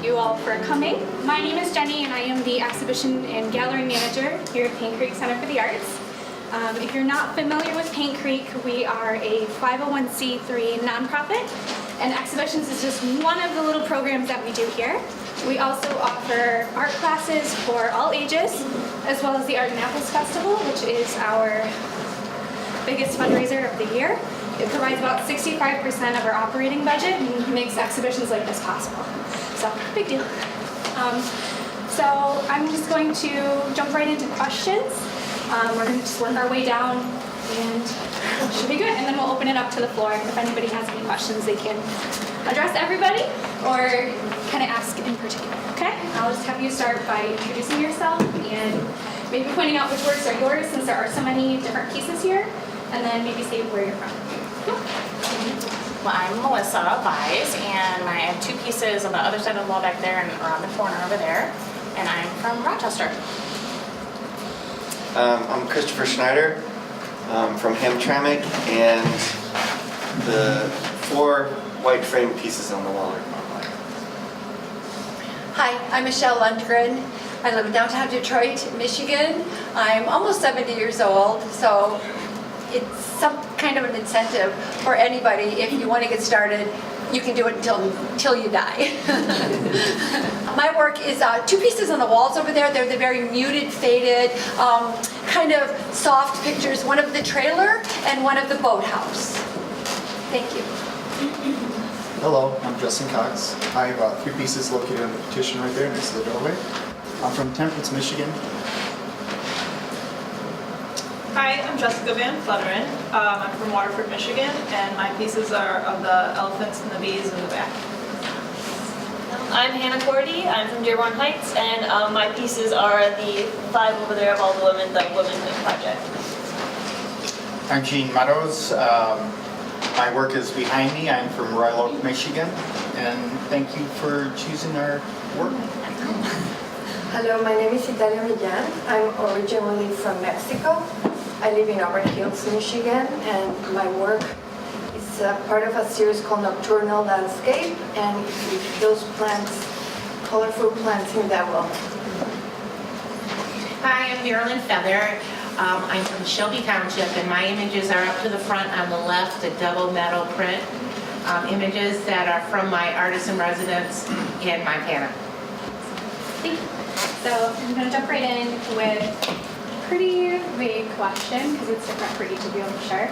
you all for coming. My name is Jenny and I am the Exhibition and Gallery Manager here at Paint Creek Center for the Arts. If you're not familiar with Paint Creek, we are a 501c3 nonprofit, and Exhibitions is just one of the little programs that we do here. We also offer art classes for all ages, as well as the Art in Apples Festival, which is our biggest fundraiser of the year. It provides about 65% of our operating budget and makes exhibitions like this possible. So, big deal. So I'm just going to jump right into questions. We're going to just work our way down and it should be good. And then we'll open it up to the floor. If anybody has any questions, they can address everybody or kind of ask in particular. Okay? I'll just have you start by introducing yourself and maybe pointing out which works are yours since there are so many different pieces here, and then maybe say where you're from. Well, I'm Melissa Vise, and I have two pieces on the other side of the wall back there and around the corner over there, and I'm from Rochester. I'm Christopher Schneider from Hamtramck, and the 4 white frame pieces on the wall are mine. Hi, I'm Michelle Lundgren. I live in downtown Detroit, Michigan. I'm almost 70 years old, so it's some kind of an incentive for anybody. If you want to get started, you can do it until you die. My work is 2 pieces on the walls over there. They're the very muted, faded, kind of soft pictures. One of the trailer and one of the boathouse. Thank you. Hello, I'm Justin Cox. I have 3 pieces located on the petition right there next to the doorway. I'm from Temperance, Michigan. Hi, I'm Jessica Van Flutteren. I'm from Waterford, Michigan, and my pieces are of the elephants and the bees in the back. I'm Hannah Cordy. I'm from Dearborn Heights, and my pieces are the 5 over there of all the women, the Women's Project. I'm Gene Meadows. My work is behind me. I'm from Royal Oak, Michigan, and thank you for choosing our work. Hello, my name is Italia Millán. I'm originally from Mexico. I live in Auburn Hills, Michigan, and my work is part of a series called Nocturnal Landscape, and those plants, colorful plants in that wall. Hi, I'm Marilyn Feather. I'm from Shelby Township, and my images are up to the front on the left, the double metal print images that are from my artist in residence in Montana. Thank you. So I'm going to jump right in with a pretty vague question because it's different for each of you, I'm sure.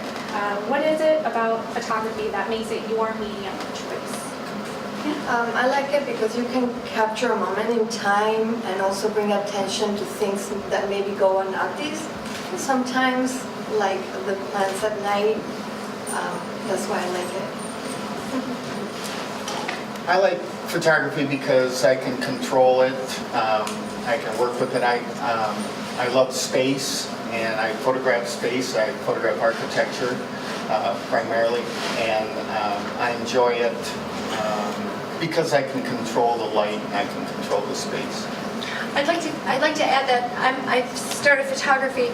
What is it about photography that makes it your medium of choice? I like it because you can capture a moment in time and also bring attention to things that maybe go unnoticed. Sometimes, like the plants at night, that's why I like it. I like photography because I can control it. I can work with it. I love space, and I photograph space. I photograph architecture primarily, and I enjoy it because I can control the light and I can control the space. I'd like to add that I've started photography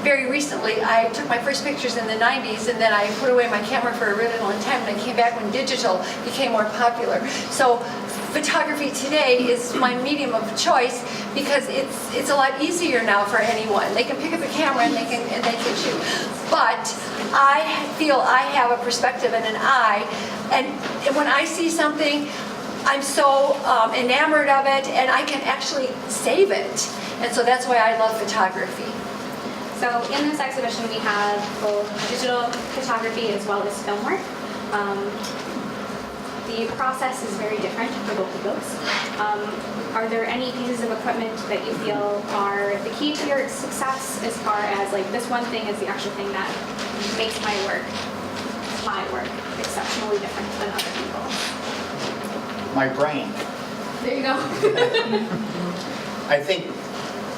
very recently. I took my first pictures in the 90s, and then I put away my camera for a really long time, and I came back when digital became more popular. So photography today is my medium of choice because it's a lot easier now for anyone. They can pick up a camera and they can shoot. But I feel I have a perspective and an eye, and when I see something, I'm so enamored of it, and I can actually save it. And so that's why I love photography. So in this exhibition we have both digital photography as well as film work. The process is very different for both of those. Are there any pieces of equipment that you feel are the key to your success as far as like this one thing is the actual thing that makes my work exceptionally different than other people? My brain. There you go. I think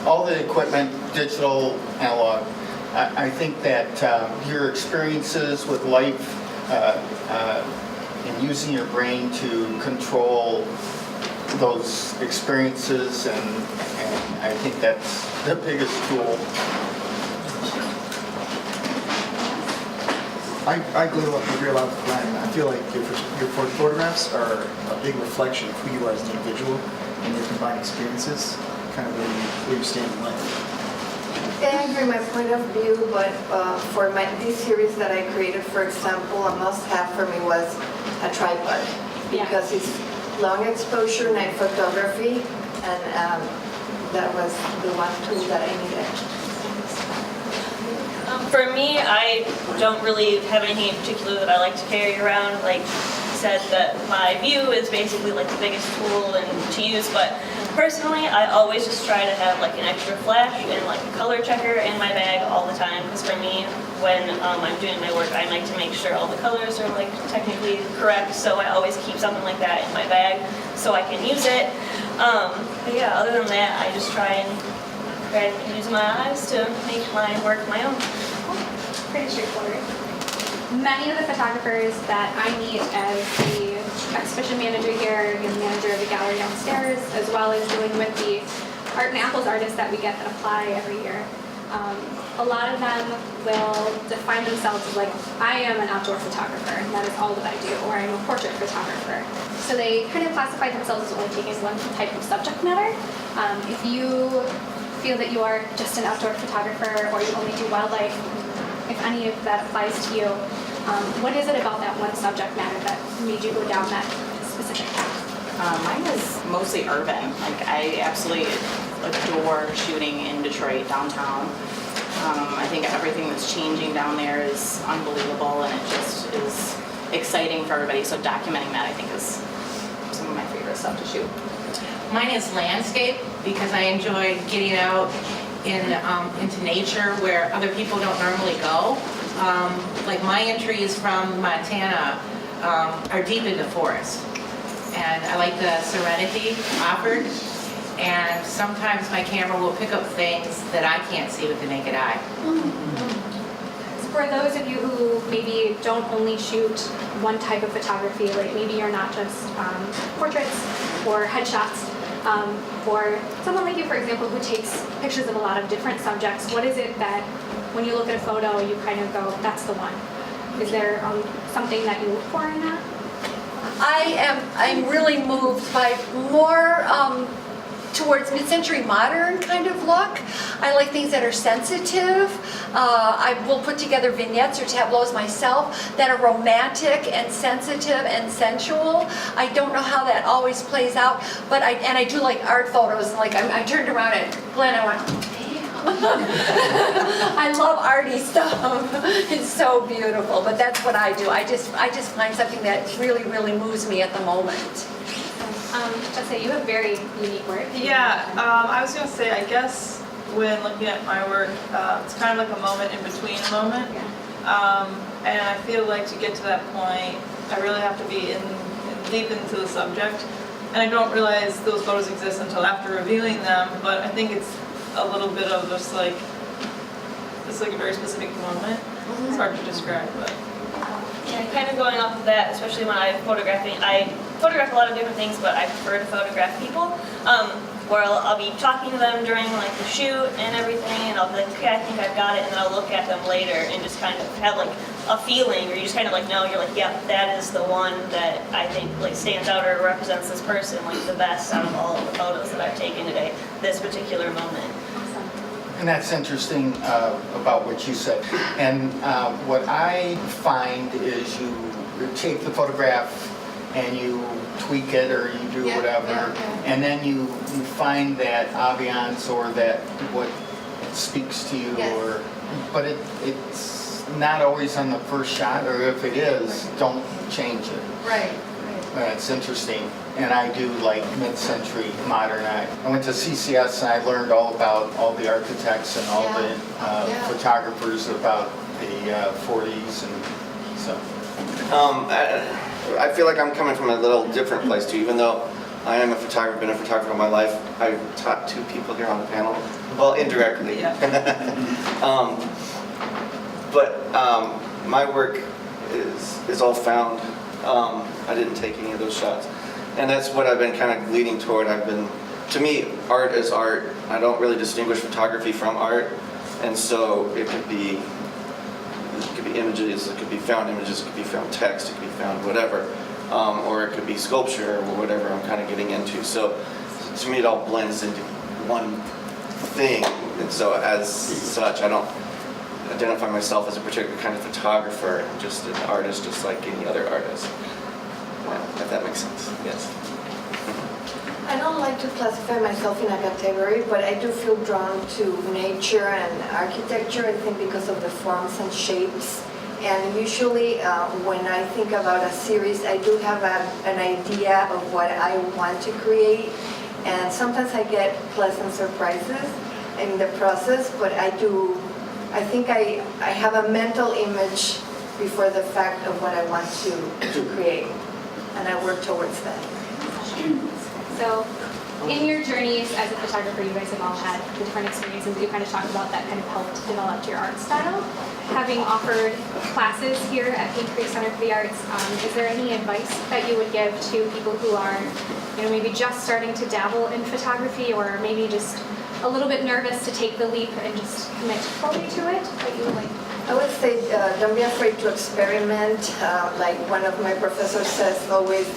all the equipment, digital, analog, I think that your experiences with life and using your brain to control those experiences, and I think that's the biggest tool. I agree a lot with Glenn. I feel like your photographs are a big reflection of who you are as an individual and your combined experiences, kind of where you stand in life. I agree my point of view, but for this series that I created, for example, a must-have for me was a tripod because it's long exposure night photography, and that was the one tool that I needed. For me, I don't really have anything in particular that I like to carry around. Like you said, that my view is basically like the biggest tool to use, but personally, I always just try to have like an extra flash and like a color checker in my bag all the time. Because for me, when I'm doing my work, I like to make sure all the colors are like technically correct. So I always keep something like that in my bag so I can use it. But yeah, other than that, I just try and use my eyes to make my work my own. Pretty straightforward. Many of the photographers that I meet as the exhibition manager here, the manager of the gallery downstairs, as well as dealing with the Art and Apples artists that we get that apply every year. A lot of them will define themselves as like, I am an outdoor photographer, and that is all that I do, or I'm a portrait photographer. So they kind of classify themselves as only taking one type of subject matter. If you feel that you are just an outdoor photographer, or you only do wildlife, if any of that applies to you, what is it about that one subject matter that made you go down that specific path? Mine is mostly urban. Like I absolutely adore shooting in Detroit downtown. I think everything that's changing down there is unbelievable, and it just is exciting for everybody. So documenting that, I think, is some of my favorite stuff to shoot. Mine is landscape because I enjoy getting out into nature where other people don't normally go. Like my entries from Montana are deep into forest, and I like the serenity offered. And sometimes my camera will pick up things that I can't see with the naked eye. For those of you who maybe don't only shoot one type of photography, like maybe you're not just portraits or headshots, for someone like you, for example, who takes pictures of a lot of different subjects, what is it that when you look at a photo, you kind of go, that's the one? Is there something that you look for in that? I'm really moved by more towards mid-century modern kind of look. I like things that are sensitive. I will put together vignettes or tableaus myself that are romantic and sensitive and sensual. I don't know how that always plays out, but I do like art photos. Like I turned around at Glenn, I went, I love arty stuff. It's so beautiful, but that's what I do. I just find something that really, really moves me at the moment. Just say you have very unique work. Yeah, I was going to say, I guess when looking at my work, it's kind of like a moment in between a moment. And I feel like to get to that point, I really have to be deep into the subject. And I don't realize those photos exist until after reviewing them, but I think it's a little bit of just like, it's like a very specific moment. It's hard to describe, but. Yeah, kind of going off of that, especially when I photograph a lot of different things, but I prefer to photograph people. Where I'll be talking to them during like the shoot and everything, and I'll be like, okay, I think I've got it, and then I'll look at them later and just kind of have like a feeling, or you just kind of like know, you're like, yeah, that is the one that I think like stands out or represents this person like the best out of all of the photos that I've taken today, this particular moment. And that's interesting about what you said. And what I find is you take the photograph and you tweak it or you do whatever, and then you find that ambiance or that what speaks to you, or but it's not always on the first shot, or if it is, don't change it. Right. That's interesting. And I do like mid-century modern. I went to CCS and I learned all about all the architects and all the photographers about the 40s and so. I feel like I'm coming from a little different place too, even though I am a photographer, been a photographer all my life. I taught 2 people here on the panel, well, indirectly. But my work is all found. I didn't take any of those shots. And that's what I've been kind of leaning toward. To me, art is art. I don't really distinguish photography from art. And so it could be images, it could be found images, it could be found text, it could be found whatever, or it could be sculpture or whatever I'm kind of getting into. So to me, it all blends into one thing, and so as such, I don't identify myself as a particular kind of photographer. I'm just an artist, just like any other artist. If that makes sense. Yes. I don't like to classify myself in a category, but I do feel drawn to nature and architecture, I think because of the forms and shapes. And usually when I think about a series, I do have an idea of what I want to create. And sometimes I get pleasant surprises in the process, but I think I have a mental image before the fact of what I want to create. And I work towards that. So in your journeys as a photographer, you guys have all had the different experiences. You kind of talked about that kind of helped develop your art style. Having offered classes here at Paint Creek Center for the Arts, is there any advice that you would give to people who are, maybe just starting to dabble in photography, or maybe just a little bit nervous to take the leap and just commit fully to it? That you would like? I would say don't be afraid to experiment. Like one of my professors says always,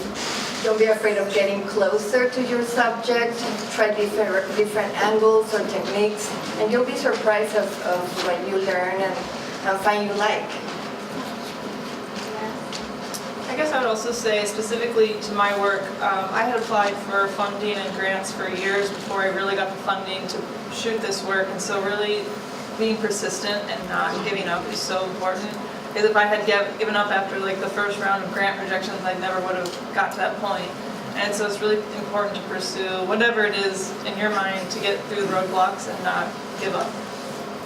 don't be afraid of getting closer to your subject. Try different angles or techniques, and you'll be surprised of what you learn and find you like. I guess I would also say specifically to my work, I had applied for funding and grants for years before I really got the funding to shoot this work, and so really being persistent and not giving up is so important. Because if I had given up after like the first round of grant rejections, I never would have got to that point. And so it's really important to pursue whatever it is in your mind to get through the roadblocks and not give up.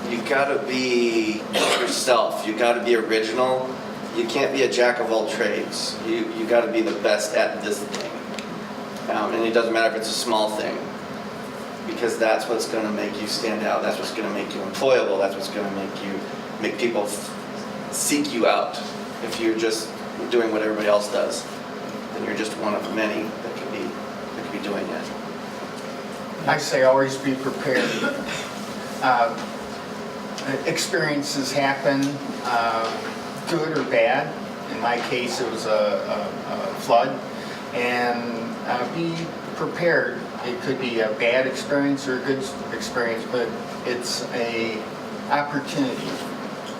You gotta be yourself. You gotta be original. You can't be a jack of all trades. You gotta be the best at this thing. And it doesn't matter if it's a small thing, because that's what's gonna make you stand out. That's what's gonna make you employable. That's what's gonna make people seek you out. If you're just doing what everybody else does, then you're just one of many that could be doing it. I say always be prepared. Experiences happen, good or bad. In my case, it was a flood. And be prepared. It could be a bad experience or a good experience, but it's an opportunity.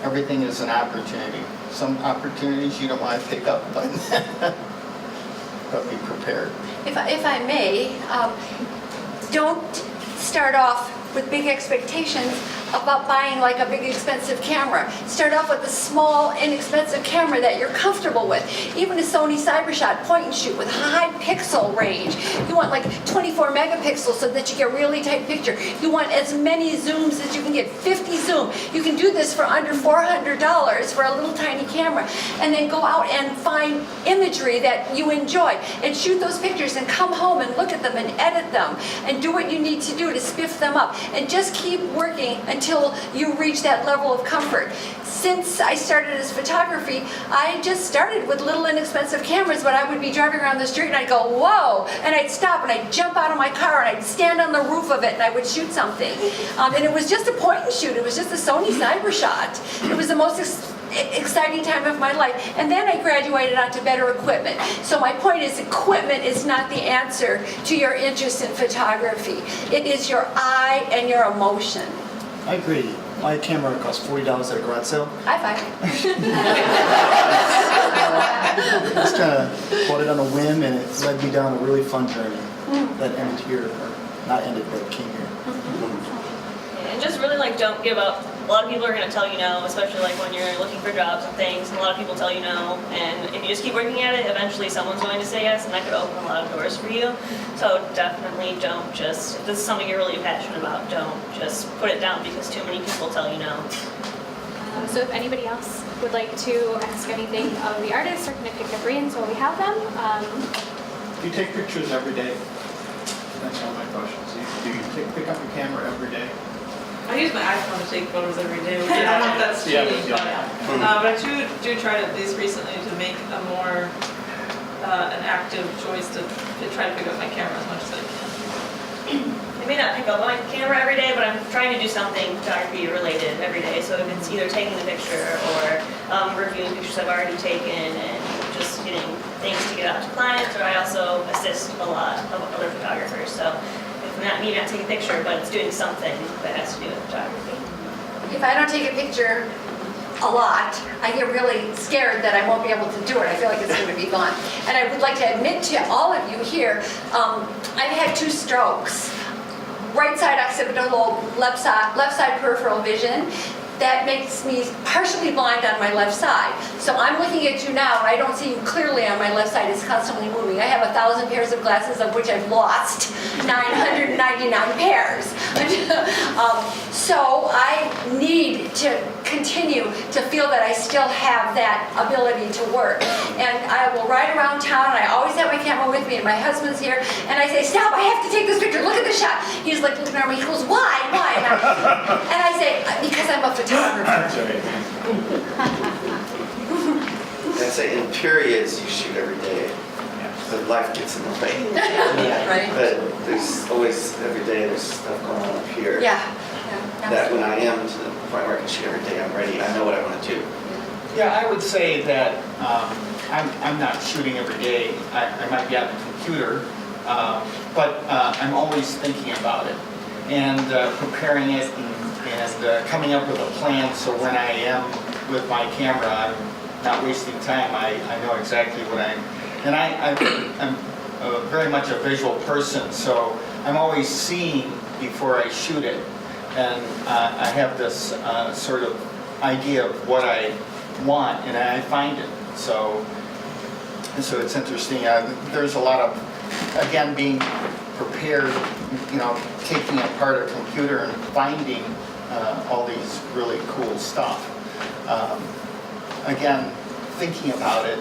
Everything is an opportunity. Some opportunities you don't want to pick up, but be prepared. If I may, don't start off with big expectations about buying like a big expensive camera. Start off with a small, inexpensive camera that you're comfortable with. Even a Sony CyberShot point and shoot with high pixel range. You want like 24 megapixels so that you get a really tight picture. You want as many zooms as you can get, 50 zoom. You can do this for under $400 for a little tiny camera. And then go out and find imagery that you enjoy and shoot those pictures and come home and look at them and edit them and do what you need to do to spiff them up. And just keep working until you reach that level of comfort. Since I started as photography, I just started with little inexpensive cameras, but I would be driving around the street and I'd go, whoa, and I'd stop and I'd jump out of my car and I'd stand on the roof of it and I would shoot something. And it was just a point and shoot. It was just a Sony CyberShot. It was the most exciting time of my life. And then I graduated onto better equipment. So my point is, equipment is not the answer to your interest in photography. It is your eye and your emotion. I agree. My camera cost $40 at a garage sale. High five. I just kind of bought it on a whim, and it led me down a really fun journey that ended here, or not ended, but came here. And just really don't give up. A lot of people are going to tell you no, especially when you're looking for jobs and things, and a lot of people tell you no, and if you just keep working at it, eventually someone's going to say yes, and that could open a lot of doors for you. So definitely don't just, if this is something you're really passionate about, don't just put it down because too many people tell you no. So if anybody else would like to ask anything of the artists or kind of pick their brains while we have them. Do you take pictures every day? That's one of my questions. Do you pick up your camera every day? I use my iPhone to take photos every day. I don't know if that's cheating, but I do try to, at least recently, to make a more an active choice to try to pick up my camera as much as I can. I may not pick up my camera every day, but I'm trying to do something photography related every day. So if it's either taking the picture or reviewing pictures I've already taken and just getting things to get out to clients, or I also assist a lot of other photographers. So if not me not taking a picture, but it's doing something that has to do with photography. If I don't take a picture a lot, I get really scared that I won't be able to do it. I feel like it's going to be gone. And I would like to admit to all of you here, I've had 2 strokes. Right side occipital lobe, left side peripheral vision. That makes me partially blind on my left side. So I'm looking at you now, and I don't see you clearly on my left side. It's constantly moving. I have 1,000 pairs of glasses, of which I've lost 999 pairs. So I need to continue to feel that I still have that ability to work. And I will ride around town, and I always have my camera with me, and my husband's here, and I say, stop, I have to take this picture, look at the shot. He's like looking at me, he goes, why? And I say, because I'm a photographer. I'd say in periods, you shoot every day, but life gets in the way. Right? But there's always, every day, there's stuff going on up here. Yeah. That when I am to the point where I can shoot every day, I'm ready, I know what I want to do. Yeah, I would say that I'm not shooting every day. I might be on the computer, but I'm always thinking about it and preparing it and coming up with a plan so when I am with my camera, I'm not wasting time. I know exactly what I'm very much a visual person, so I'm always seeing before I shoot it. And I have this sort of idea of what I want, and I find it. So it's interesting. There's a lot of, again, being prepared, taking apart a computer and finding all these really cool stuff. Again, thinking about it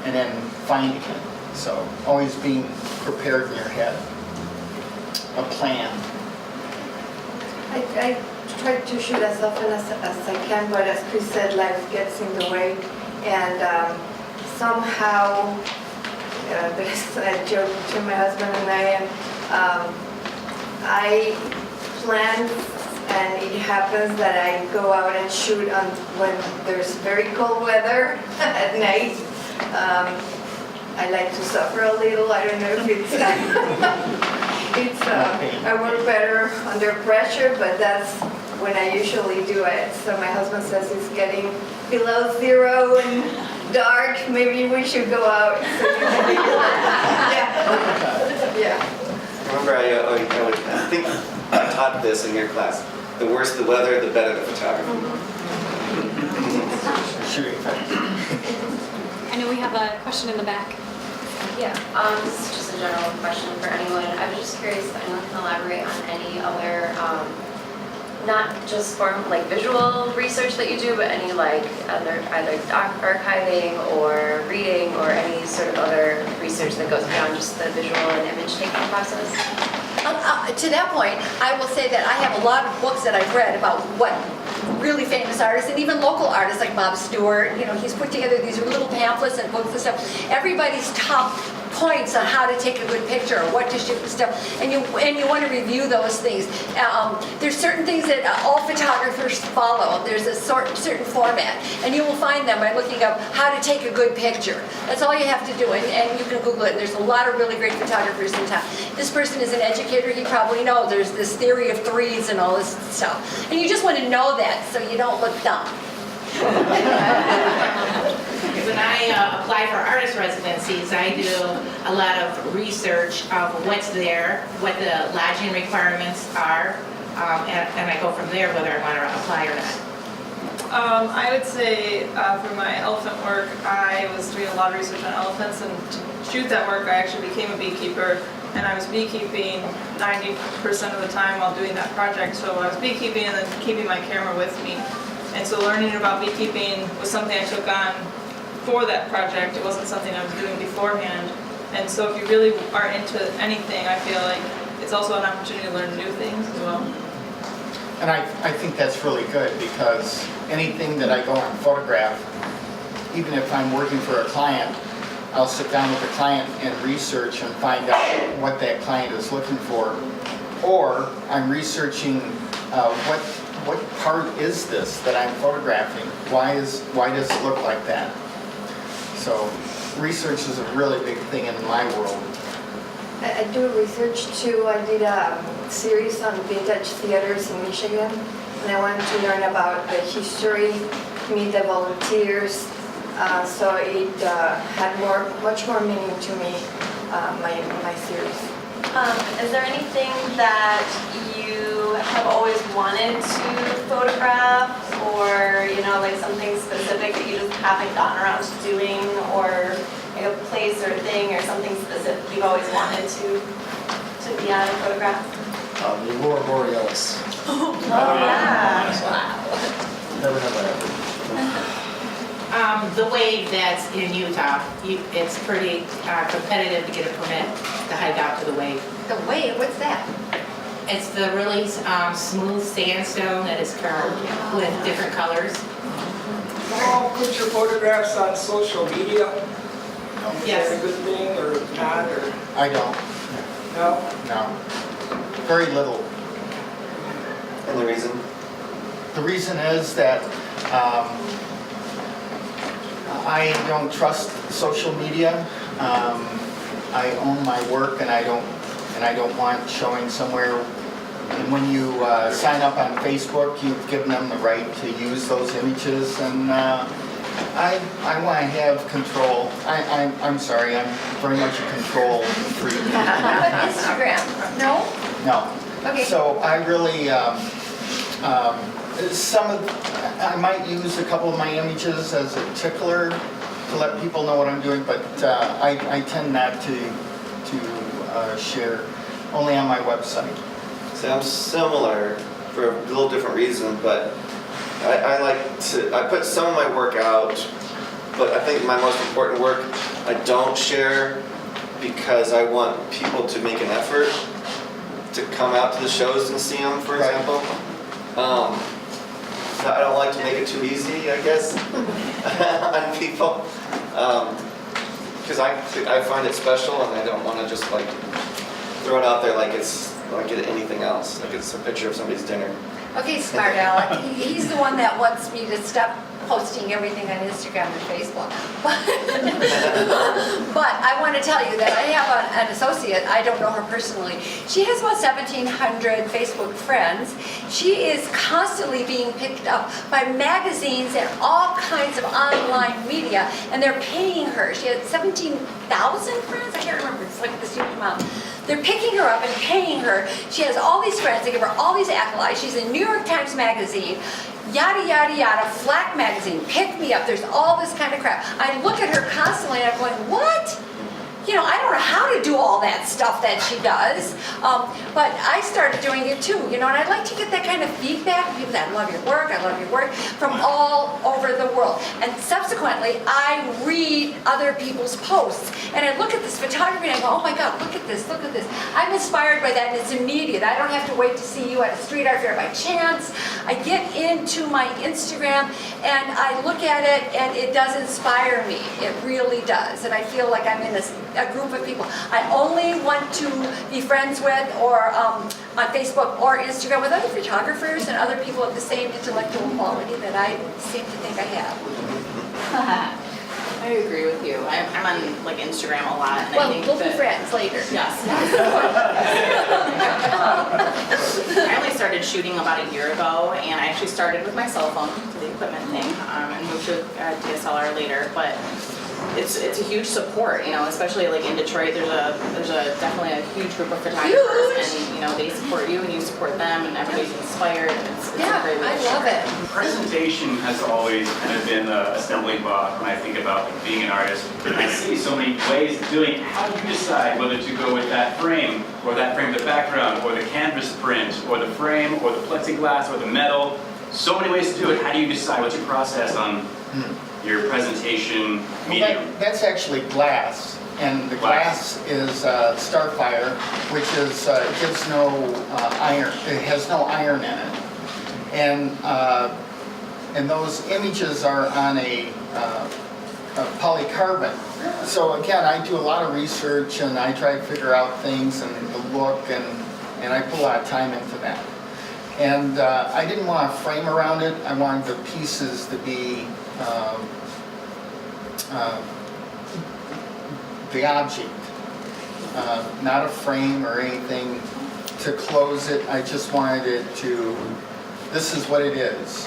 and then finding it. So always being prepared in your head, a plan. I try to shoot as often as I can, but as Chris said, life gets in the way. And somehow, there's a joke between my husband and I plan, and it happens that I go out and shoot when there's very cold weather at night. I like to suffer a little. I don't know if it's I work better under pressure, but that's when I usually do it. So my husband says it's getting below 0 and dark. Maybe we should go out. Yeah. Remember, I think I taught this in your class. The worse the weather, the better the photography. Shooting I know we have a question in the back. Yeah, this is just a general question for anyone. I was just curious if anyone can elaborate on any other, not just form like visual research that you do, but any like either archiving or reading or any sort of other research that goes beyond just the visual and image taking process. To that point, I will say that I have a lot of books that I've read about what really famous artists and even local artists like Bob Stewart, he's put together these little pamphlets and books and stuff. Everybody's top points on how to take a good picture or what to shoot and stuff, and you want to review those things. There's certain things that all photographers follow. There's a certain format, and you will find them by looking up how to take a good picture. That's all you have to do, and you can Google it. And there's a lot of really great photographers in town. This person is an educator. He probably knows there's this theory of threes and all this stuff, and you just want to know that so you don't look dumb. When I apply for artist residencies, I do a lot of research of what's there, what the lodging requirements are, and I go from there whether I want to apply or not. I would say for my elephant work, I was doing a lot of research on elephants, and to shoot that work, I actually became a beekeeper, and I was beekeeping 90% of the time while doing that project. So I was beekeeping and then keeping my camera with me. And so learning about beekeeping was something I took on for that project. It wasn't something I was doing beforehand. And so if you really are into anything, I feel like it's also an opportunity to learn new things as well. And I think that's really good because anything that I go and photograph, even if I'm working for a client, I'll sit down with the client and research and find out what that client is looking for or I'm researching what part is this that I'm photographing? Why does it look like that? So research is a really big thing in my world. I do research too. I did a series on vintage theaters in Michigan, and I wanted to learn about the history, meet the volunteers. So it had much more meaning to me, my series. Is there anything that you have always wanted to photograph, or like something specific that you just haven't gotten around to doing, or like a place or a thing or something specific you've always wanted to be at and photograph? The Aurora Borealis. Oh yeah. Never have I ever. The wave that's in Utah, it's pretty competitive to get a permit to hike out to the wave. The wave, what's that? It's the really smooth sandstone that is carved with different colors. Oh, put your photographs on social media? Is Yes. that a good thing or not, or I don't. no? No. Very little. And the reason? The reason is that I don't trust social media. I own my work, and I don't want showing somewhere. And when you sign up on Facebook, you've given them the right to use those images, and I want to have control. I'm sorry, I'm very much a control freak. How about Instagram? No? No. Okay. So I really, I might use a couple of my images as a tickler to let people know what I'm doing, but I tend not to share, only on my website. See, I'm similar for a little different reason, but I put some of my work out, but I think my most important work I don't share because I want people to make an effort to come out to the shows and see them, for example. I don't like to make it too easy, I guess, on people. Because I find it special, and I don't want to just like throw it out there like it's like anything else, like it's a picture of somebody's dinner. Okay, smart Alec. He's the one that wants me to stop posting everything on Instagram and Facebook. But I want to tell you that I have an associate, I don't know her personally. She has about 1,700 Facebook friends. She is constantly being picked up by magazines and all kinds of online media, and they're paying her. She has 17,000 friends? I can't remember, it's like this huge amount. They're picking her up and paying her. She has all these friends, they give her all these accolades. She's in New York Times Magazine, yada, yada, yada, Flack Magazine, Pick Me Up, there's all this kind of crap. I look at her constantly and I'm going, what? I don't know how to do all that stuff that she does, but I started doing it too, and I'd like to get that kind of feedback from people that I love your work, from all over the world. And subsequently, I read other people's posts, and I look at this photography and I go, oh my God, look at this, look at this. I'm inspired by that, and it's immediate. I don't have to wait to see you at a street art fair by chance. I get into my Instagram, and I look at it, and it does inspire me. It really does, and I feel like I'm in a group of people I only want to be friends with, or on Facebook or Instagram with other photographers and other people of the same intellectual quality that I seem to think I have. I agree with you. I'm on like Instagram a lot, and Well, I think we'll be that, friends later. yes. I only started shooting about a year ago, and I actually started with my cell phone, the equipment thing, and moved to DSLR later. But it's a huge support, especially like in Detroit. There's definitely a huge group of photographers, and they support you and you support them, and everybody's inspired. And it's a great way I to love share. it. Presentation has always kind of been a stumbling block when I think about being an artist. I see so many ways of doing it. How do you decide whether to go with that frame, or that frame the background, or the canvas print, or the frame, or the plexiglass, or the metal? So many ways to do it. How do you decide what's your process on your presentation medium? Well, that's actually glass, and the glass is Starfire, which is gives no iron. It has no iron in it, and those images are on a polycarbon. So again, I do a lot of research, and I try to figure out things and the look, and and I put a lot of time into that. And I didn't want a frame around it. I wanted the pieces to be the object, not a frame or anything to close it. I just wanted it to, this is what it is,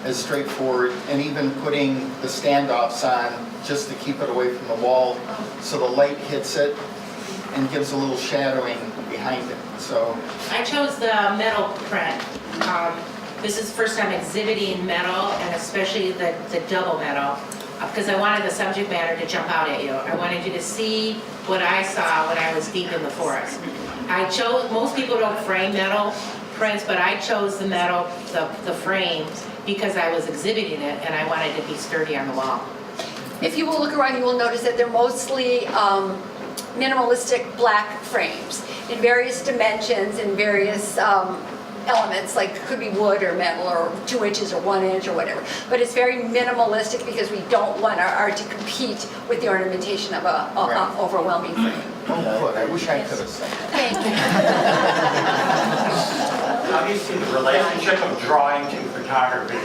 as straightforward, and even putting the standoffs on just to keep it away from the wall so the light hits it and gives a little shadowing behind it. So I chose the metal print. This is the first time exhibiting metal, and especially the double metal, because I wanted the subject matter to jump out at you. I wanted you to see what I saw when I was deep in the forest. I chose, most people don't frame metal prints, but I chose the metal, the frame, because I was exhibiting it and I wanted it to be sturdy on the wall. If you will look around, you will notice that they're mostly minimalistic black frames in various dimensions and various elements, like could be wood or metal or 2 inches or 1 inch or whatever. But it's very minimalistic because we don't want our art to compete with the ornamentation of an overwhelming frame. oh, good. I wish I could have said that. Thank you. How do you see the relationship of drawing to photography?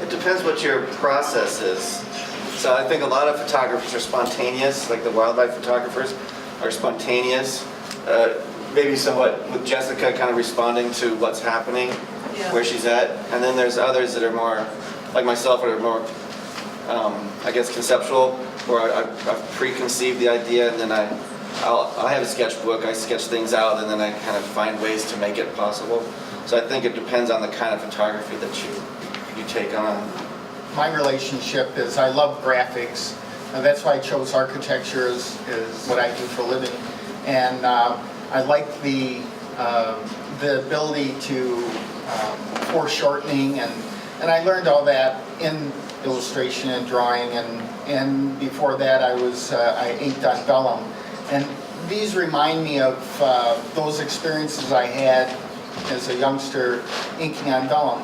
It depends what your process is. So I think a lot of photographers are spontaneous, like the wildlife photographers are spontaneous. Maybe somewhat with Jessica kind of responding to what's happening, where she's at. And then there's others that are more, like myself, that are more, I guess, conceptual, where I've preconceived the idea and then I have a sketchbook, I sketch things out and then I kind of find ways to make it possible. So I think it depends on the kind of photography that you take on. My relationship is I love graphics, and that's why I chose architecture is what I do for a living. And I like the ability to foreshortening, and I learned all that in illustration and drawing, and before that I inked on vellum. And these remind me of those experiences I had as a youngster inking on vellum.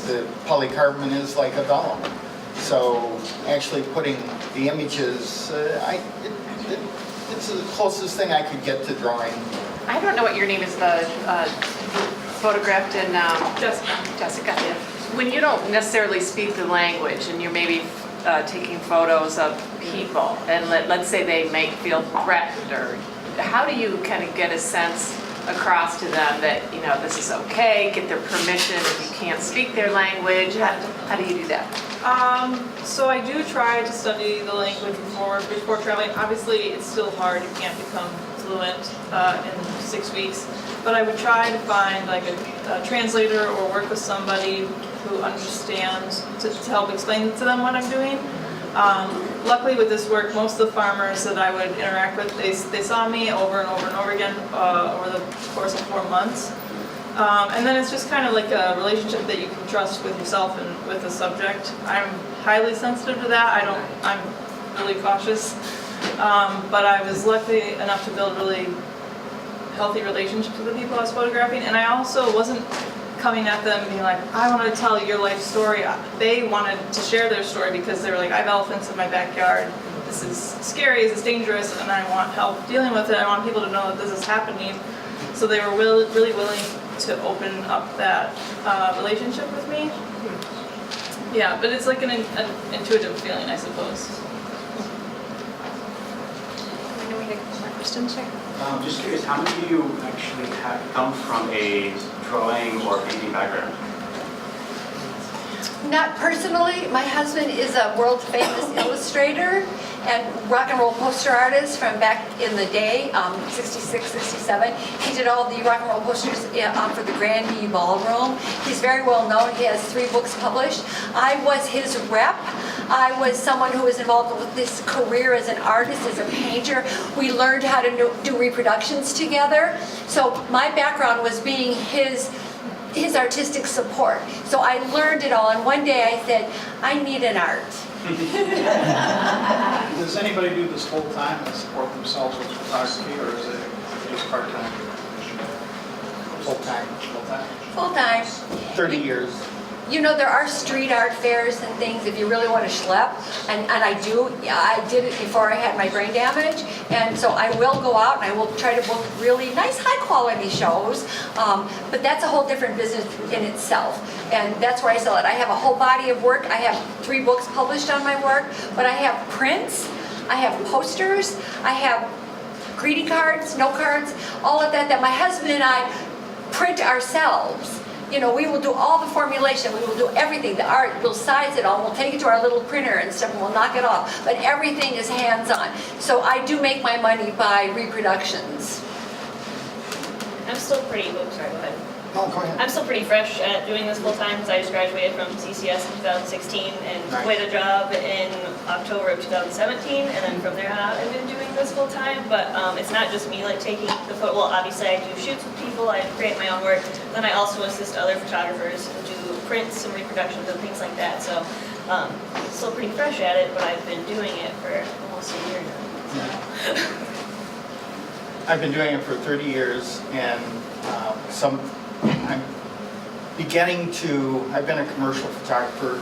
The polycarbonate is like a vellum. So actually putting the images, it's the closest thing I could get to drawing. I don't know what your name is, photographed in Jessica. When you don't necessarily speak the language and you're maybe taking photos of people, and let's say they may feel threatened, or how do you kind of get a sense across to them that, you know, this is okay, get their permission if you can't speak their language? How do you do that? So I do try to study the language before traveling. Obviously, it's still hard. You can't become fluent in 6 weeks. But I would try to find like a translator or work with somebody who understands to help explain to them what I'm doing. Luckily with this work, most of the farmers that I would interact with, they saw me over and over and over again over the course of 4 months. And then it's just kind of like a relationship that you can trust with yourself and with the subject. I'm highly sensitive to that. I'm really cautious. But I was lucky enough to build really healthy relationships with the people I was photographing. And I also wasn't coming at them being like, I want to tell your life story. They wanted to share their story because they were like, I have elephants in my backyard. This is scary, this is dangerous, and I want help dealing with it. I want people to know that this is happening. So they were really willing to open up that relationship with me. Yeah, but it's like an intuitive feeling, I suppose. I'm just curious, how many of you actually come from a drawing or painting background? Not personally. My husband is a world famous illustrator and rock and roll poster artist from back in the day, 66, 67. He did all the rock and roll posters for the Grandee Ballroom. He's very well known. He has 3 books published. I was his rep. I was someone who was involved with this career as an artist, as a painter. We learned how to do reproductions together. So my background was being his artistic support. So I learned it all, and one day I said, I need an art. Does anybody do this full time and support themselves with photography, or is it just part time? Full time. Full time. Full time. 30 years. You know, there are street art fairs and things if you really want to schlep, and I do. Yeah, I did it before I had my brain damage, and so I will go out and I will try to book really nice, high-quality shows, but that's a whole different business in itself, and that's where I sell it. I have a whole body of work. I have 3 books published on my work, but I have prints, I have posters, I have greeting cards, note cards, all of that my husband and I print ourselves. You know, we will do all the formulation, we will do everything, the art, we'll size it all, we'll take it to our little printer and stuff, and we'll knock it off. But everything is hands-on. So I do make my money by reproductions. I'm still pretty, oops, sorry, go ahead. No, go ahead. I'm still pretty fresh at doing this full time because I just graduated from PCCA in 2016 and Nice. quit a job in October of 2017, and then from there on out I've been doing this full time. But it's not just me like taking the photo. Well, obviously I do shoots with people, I create my own work. Then I also assist other photographers and do prints and reproductions and things like that. So still pretty fresh at it, but I've been doing it for almost a year now. I've been doing it for 30 years, and I'm beginning to, I've been a commercial photographer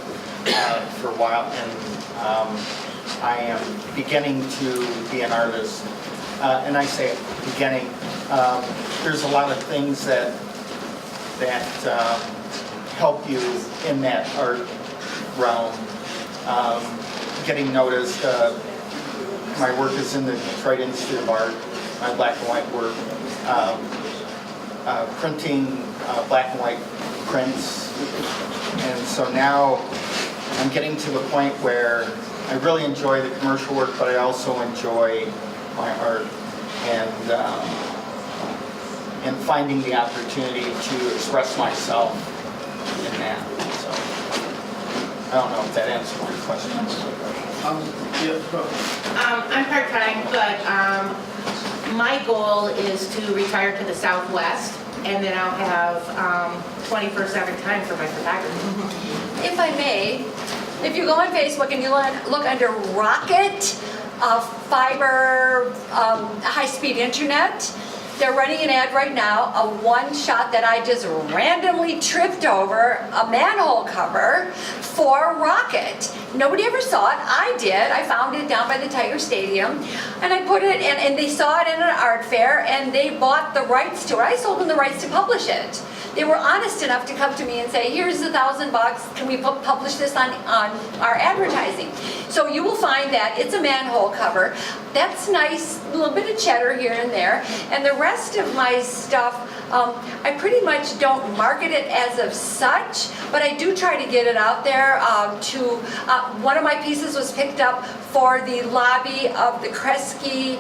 for a while, and I am beginning to be an artist. And I say beginning, there's a lot of things that help you in that art realm. Getting noticed, my work is in the Detroit Institute of Art, my black and white work. Printing black and white prints, and so now I'm getting to the point where I really enjoy the commercial work, but I also enjoy my art, and finding the opportunity to express myself in that. So I don't know if that answers your question. Yeah, go ahead. I'm part-time, but my goal is to retire to the Southwest, and then I'll have 24/7 time for my photography. If I may, if you go on Facebook and you look under Rocket Fiber High-Speed Internet, they're running an ad right now, a one shot that I just randomly tripped over, a manhole cover for Rocket. Nobody ever saw it. I did. I found it down by the Tiger Stadium, and I put it in, and they saw it in an art fair, and they bought the rights to it. I sold them the rights to publish it. They were honest enough to come to me and say, here's $1,000, can we publish this on our advertising? So you will find that it's a manhole cover. That's nice, a little bit of cheddar here and there. And the rest of my stuff, I pretty much don't market it as of such, but I do try to get it out there one of my pieces was picked up for the lobby of the Kresge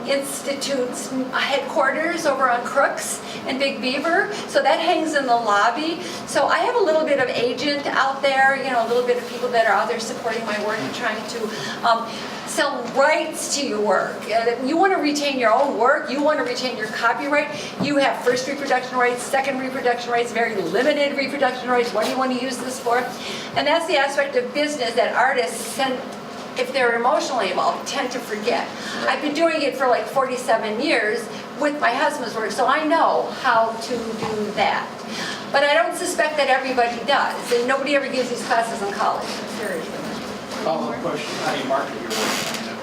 Institute's headquarters over on Crooks and Big Beaver. So that hangs in the lobby. So I have a little bit of agent out there, you know, a little bit of people that are out there supporting my work and trying to sell rights to your work. You want to retain your own work, you want to retain your copyright, you have first reproduction rights, second reproduction rights, very limited reproduction rights, what do you want to use this for? And that's the aspect of business that artists tend, if they're emotionally involved, tend to forget. I've been doing it for like 47 years with my husband's work, so I know how to do that. But I don't suspect that everybody does, and nobody ever gives these classes in college, seriously. Follow-up question, how do you market your work?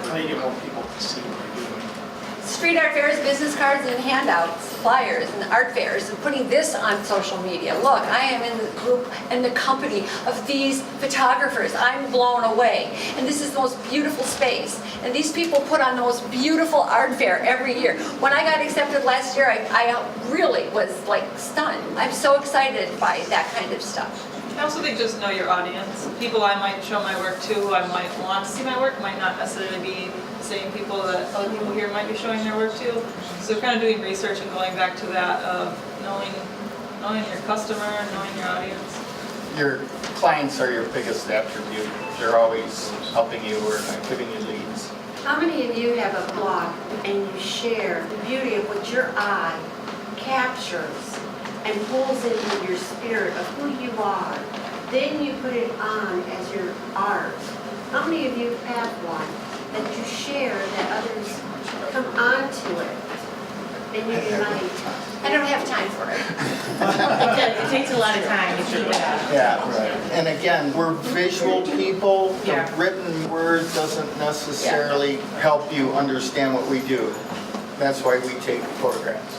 How do you get more people to see what you're doing? Street art fairs, business cards, and handouts, flyers, and art fairs, and putting this on social media. Look, I am in the group and the company of these photographers. I'm blown away. And this is the most beautiful space. And these people put on the most beautiful art fair every year. When I got accepted last year, I really was like stunned. I'm so excited by that kind of stuff. I also think just know your audience. People I might show my work to, who I might want to see my work, might not necessarily be the same people that other people here might be showing their work to. So kind of doing research and going back to that of knowing your customer, knowing your audience. Your clients are your biggest attribute. They're always helping you or giving you leads. How many of you have a blog and you share the beauty of what your eye captures and pulls into your spirit of who you are? Then you put it on as your art. How many of you have one that you share that others come onto it? then you're right. I don't have time for it. It takes a lot of time to keep it up. Yeah, right. And again, we're visual people. The Yeah. written word doesn't necessarily help you understand what we do. That's why we take photographs.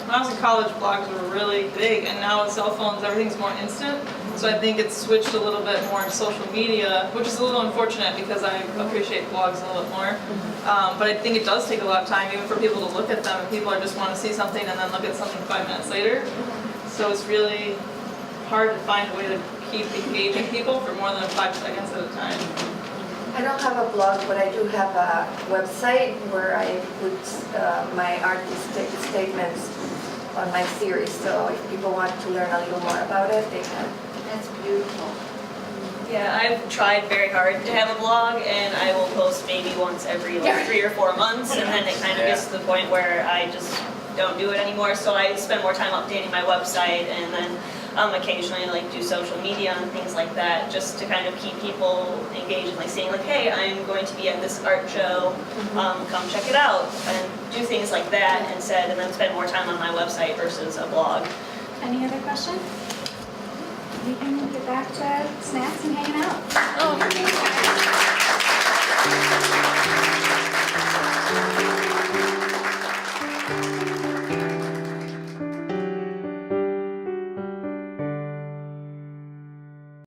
When I was in college, blogs were really big, and now with cell phones, everything's more instant. So I think it's switched a little bit more to social media, which is a little unfortunate because I appreciate blogs a little bit more. But I think it does take a lot of time, even for people to look at them. And people just want to see something and then look at something 5 minutes later. So it's really hard to find a way to keep engaging people for more than 5 seconds at a time. I don't have a blog, but I do have a website where I put my artistic statements on my series. So if people want to learn a little more about it, they can. That's beautiful. Yeah, I've tried very hard to have a blog, and I will post maybe once every like 3 or 4 months, and then it kind of gets to the point where I just don't do it anymore. So I spend more time updating my website, and then occasionally like do social media and things like that, just to kind of keep people engaged, like saying like, hey, I'm going to be at this art show, come check it out, and do things like that instead, and then spend more time on my website versus a blog. Any other questions? We can get back to snacks and hanging out.